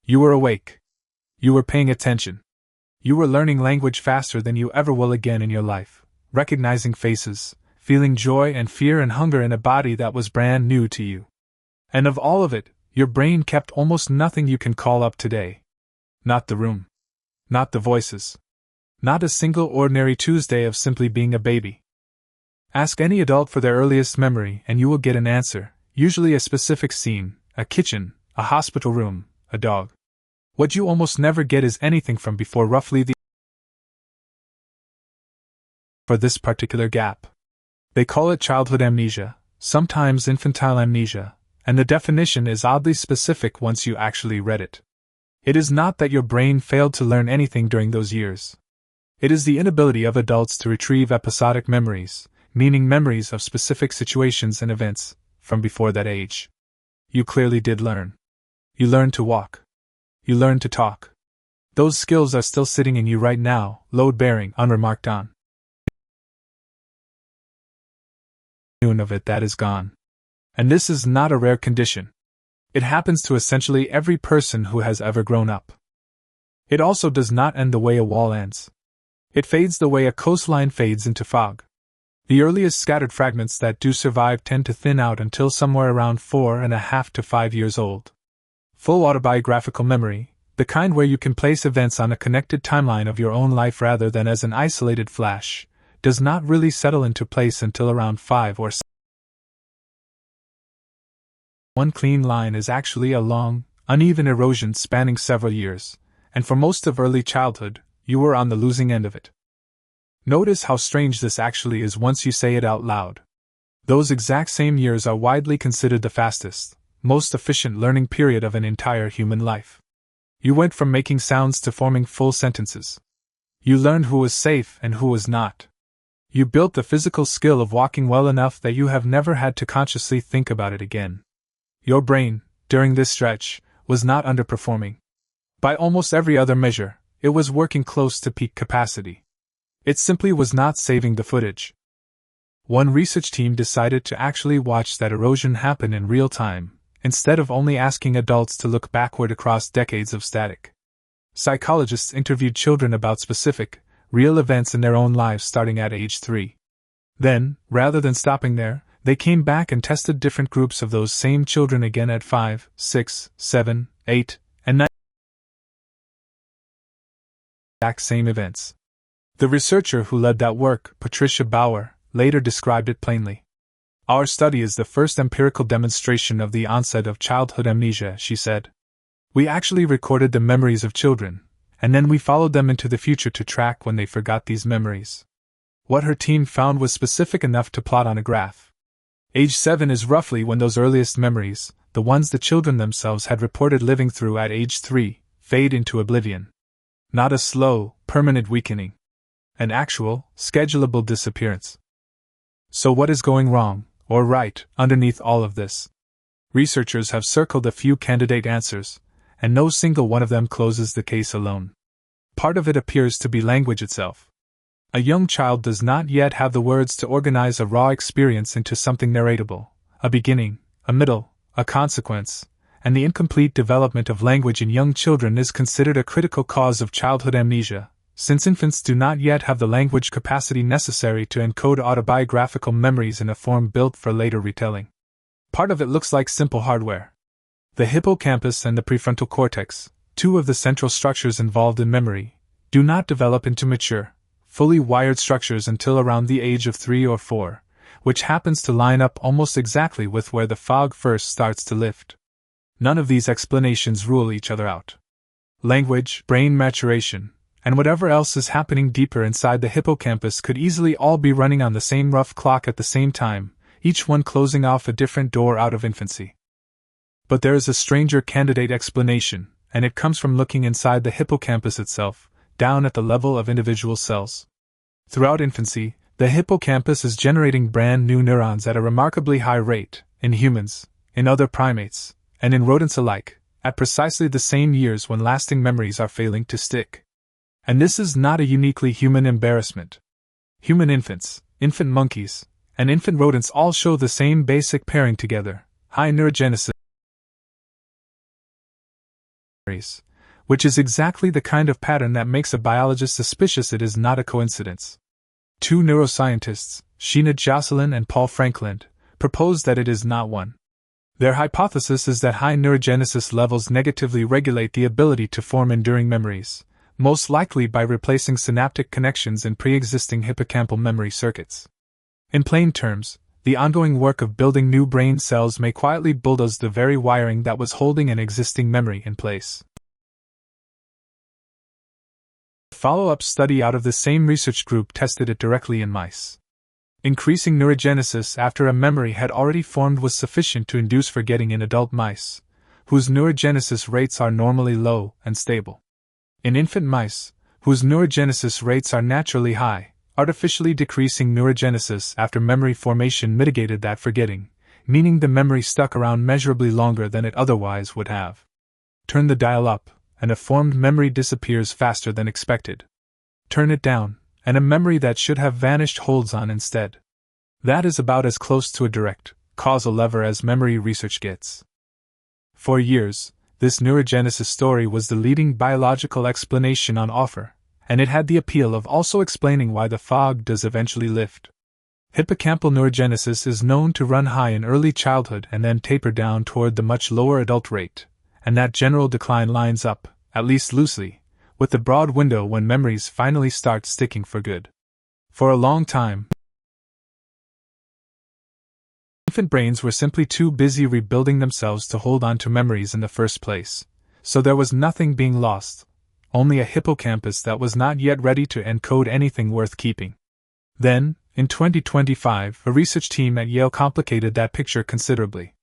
You were awake. You were paying attention. You were learning language faster than you ever will again in your life, recognizing faces, feeling joy and fear and hunger in a body that was brand new to you. And of all of it, your brain kept almost nothing you can call up today. Not the room. Not the voices. Not a single ordinary Tuesday of simply being a baby. Ask any adult for their earliest memory and you will get an answer, usually a specific scene, a kitchen, a hospital room, a dog. What you almost never get is anything from before roughly the for this particular gap. They call it childhood amnesia, sometimes infantile amnesia, and the definition is oddly specific once you actually read it. It is not that your brain failed to learn anything during those years. It is the inability of adults to retrieve episodic memories, meaning memories of specific situations and events, from before that age. You clearly did learn. You learned to walk. You learned to talk. Those skills are still sitting in you right now, load-bearing, unremarked on. Of it that is gone. And this is not a rare condition. It happens to essentially every person who has ever grown up. It also does not end the way a wall ends. It fades the way a coastline fades into fog. The earliest scattered fragments that do survive tend to thin out until somewhere around 4.5 to 5 years old. Full autobiographical memory, the kind where you can place events on a connected timeline of your own life rather than as an isolated flash, does not really settle into place until around 5 or 6. One clean line is actually a long, uneven erosion spanning several years, and for most of early childhood, you were on the losing end of it. Notice how strange this actually is once you say it out loud. Those exact same years are widely considered the fastest, most efficient learning period of an entire human life. You went from making sounds to forming full sentences. You learned who was safe and who was not. You built the physical skill of walking well enough that you have never had to consciously think about it again. Your brain, during this stretch, was not underperforming. By almost every other measure, it was working close to peak capacity. It simply was not saving the footage. One research team decided to actually watch that erosion happen in real time, instead of only asking adults to look backward across decades of static. Psychologists interviewed children about specific, real events in their own lives starting at age 3. Then, rather than stopping there, they came back and tested different groups of those same children again at 5, 6, 7, 8, and 9. Exact same events. The researcher who led that work, Patricia Bauer, later described it plainly. Our study is the first empirical demonstration of the onset of childhood amnesia, she said. We actually recorded the memories of children, and then we followed them into the future to track when they forgot these memories. What her team found was specific enough to plot on a graph. Age 7 is roughly when those earliest memories, the ones the children themselves had reported living through at age 3, fade into oblivion. Not a slow, permanent weakening. An actual, schedulable disappearance. So what is going wrong, or right, underneath all of this? Researchers have circled a few candidate answers, and no single one of them closes the case alone. Part of it appears to be language itself. A young child does not yet have the words to organize a raw experience into something narratable, a beginning, a middle, a consequence, and the incomplete development of language in young children is considered a critical cause of childhood amnesia, since infants do not yet have the language capacity necessary to encode autobiographical memories in a form built for later retelling. Part of it looks like simple hardware. The hippocampus and the prefrontal cortex, two of the central structures involved in memory, do not develop into mature, fully wired structures until around the age of 3 or 4, which happens to line up almost exactly with where the fog first starts to lift. None of these explanations rule each other out. Language, brain maturation, and whatever else is happening deeper inside the hippocampus could easily all be running on the same rough clock at the same time, each one closing off a different door out of infancy. But there is a stranger candidate explanation, and it comes from looking inside the hippocampus itself, down at the level of individual cells. Throughout infancy, the hippocampus is generating brand new neurons at a remarkably high rate, in humans, in other primates, and in rodents alike, at precisely the same years when lasting memories are failing to stick. And this is not a uniquely human embarrassment. Human infants, infant monkeys, and infant rodents all show the same basic pairing together, high neurogenesis. memories, which is exactly the kind of pattern that makes a biologist suspicious it is not a coincidence. Two neuroscientists, Sheena Jocelyn and Paul Frankland, proposed that it is not one. Their hypothesis is that high neurogenesis levels negatively regulate the ability to form enduring memories, most likely by replacing synaptic connections in pre-existing hippocampal memory circuits. In plain terms, the ongoing work of building new brain cells may quietly bulldoze the very wiring that was holding an existing memory in place. A follow-up study out of the same research group tested it directly in mice. Increasing neurogenesis after a memory had already formed was sufficient to induce forgetting in adult mice, whose neurogenesis rates are normally low and stable. In infant mice, whose neurogenesis rates are naturally high, artificially decreasing neurogenesis after memory formation mitigated that forgetting, meaning the memory stuck around measurably longer than it otherwise would have. Turn the dial up, and a formed memory disappears faster than expected. Turn it down, and a memory that should have vanished holds on instead. That is about as close to a direct, causal lever as memory research gets. For years, this neurogenesis story was the leading biological explanation on offer, and it had the appeal of also explaining why the fog does eventually lift. Hippocampal neurogenesis is known to run high in early childhood and then taper down toward the much lower adult rate, and that general decline lines up, at least loosely, with the broad window when memories finally start sticking for good. For a long time, infant brains were simply too busy rebuilding themselves to hold on to memories in the first place, so there was nothing being lost, only a hippocampus that was not yet ready to encode anything worth keeping. Then, in 2025, a research team at Yale complicated that picture considerably.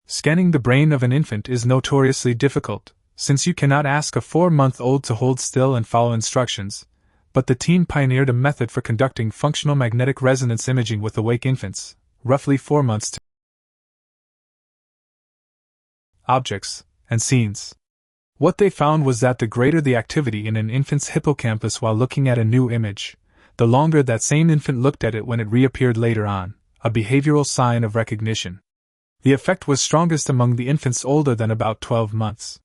Scanning the brain of an infant is notoriously difficult, since you cannot ask a 4-month-old to hold still and follow instructions, but the team pioneered a method for conducting functional magnetic resonance imaging with awake infants, roughly 4 months to objects and scenes. What they found was that the greater the activity in an infant's hippocampus while looking at a new image, the longer that same infant looked at it when it reappeared later on, a behavioral sign of recognition. The effect was strongest among the infants older than about 12 months.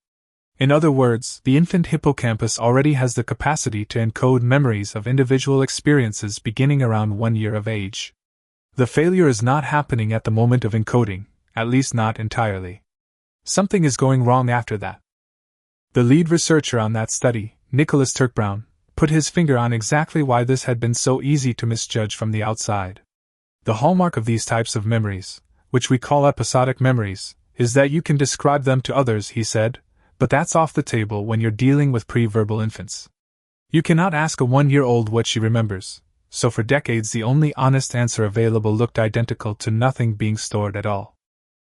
In other words, the infant hippocampus already has the capacity to encode memories of individual experiences beginning around 1 year of age. The failure is not happening at the moment of encoding, at least not entirely. Something is going wrong after that. The lead researcher on that study, Nicholas Turk-Brown, put his finger on exactly why this had been so easy to misjudge from the outside. The hallmark of these types of memories, which we call episodic memories, is that you can describe them to others, he said, but that's off the table when you're dealing with pre-verbal infants. You cannot ask a 1-year-old what she remembers, so for decades the only honest answer available looked identical to nothing being stored at all.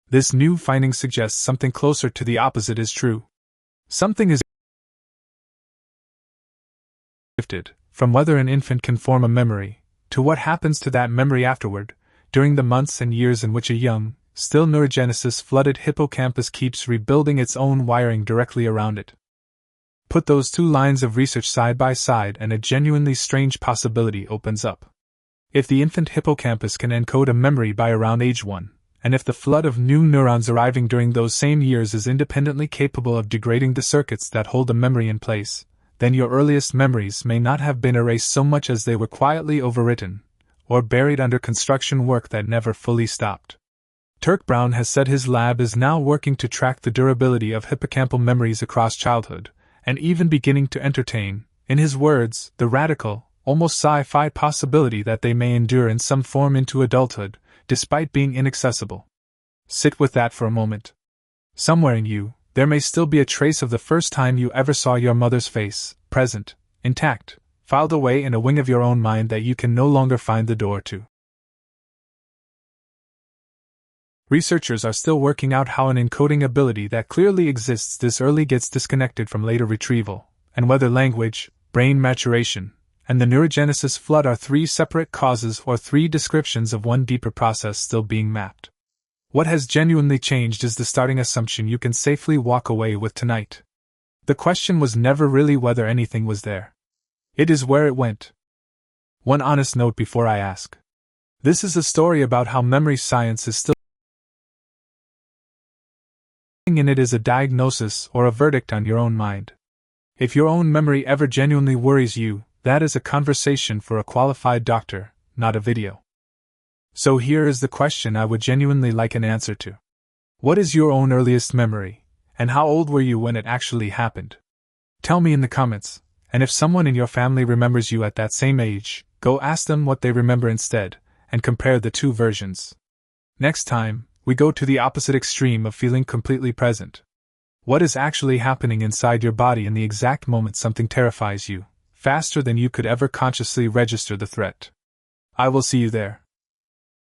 This new finding suggests something closer to the opposite is true. Something is shifted from whether an infant can form a memory, to what happens to that memory afterward, during the months and years in which a young, still neurogenesis-flooded hippocampus keeps rebuilding its own wiring directly around it. Put those two lines of research side by side and a genuinely strange possibility opens up. If the infant hippocampus can encode a memory by around age 1, and if the flood of new neurons arriving during those same years is independently capable of degrading the circuits that hold the memory in place, then your earliest memories may not have been erased so much as they were quietly overwritten, or buried under construction work that never fully stopped. Turk-Brown has said his lab is now working to track the durability of hippocampal memories across childhood, and even beginning to entertain, in his words, the radical, almost sci-fi possibility that they may endure in some form into adulthood, despite being inaccessible. Sit with that for a moment. Somewhere in you, there may still be a trace of the first time you ever saw your mother's face, present, intact, filed away in a wing of your own mind that you can no longer find the door to. Researchers are still working out how an encoding ability that clearly exists this early gets disconnected from later retrieval, and whether language, brain maturation, and the neurogenesis flood are 3 separate causes or 3 descriptions of one deeper process still being mapped. What has genuinely changed is the starting assumption you can safely walk away with tonight. The question was never really whether anything was there. It is where it went. One honest note before I ask. This is a story about how memory science is still in it is a diagnosis or a verdict on your own mind. If your own memory ever genuinely worries you, that is a conversation for a qualified doctor, not a video. So here is the question I would genuinely like an answer to. What is your own earliest memory, and how old were you when it actually happened? Tell me in the comments, and if someone in your family remembers you at that same age, go ask them what they remember instead, and compare the two versions. Next time, we go to the opposite extreme of feeling completely present. What is actually happening inside your body in the exact moment something terrifies you, faster than you could ever consciously register the threat? I will see you there.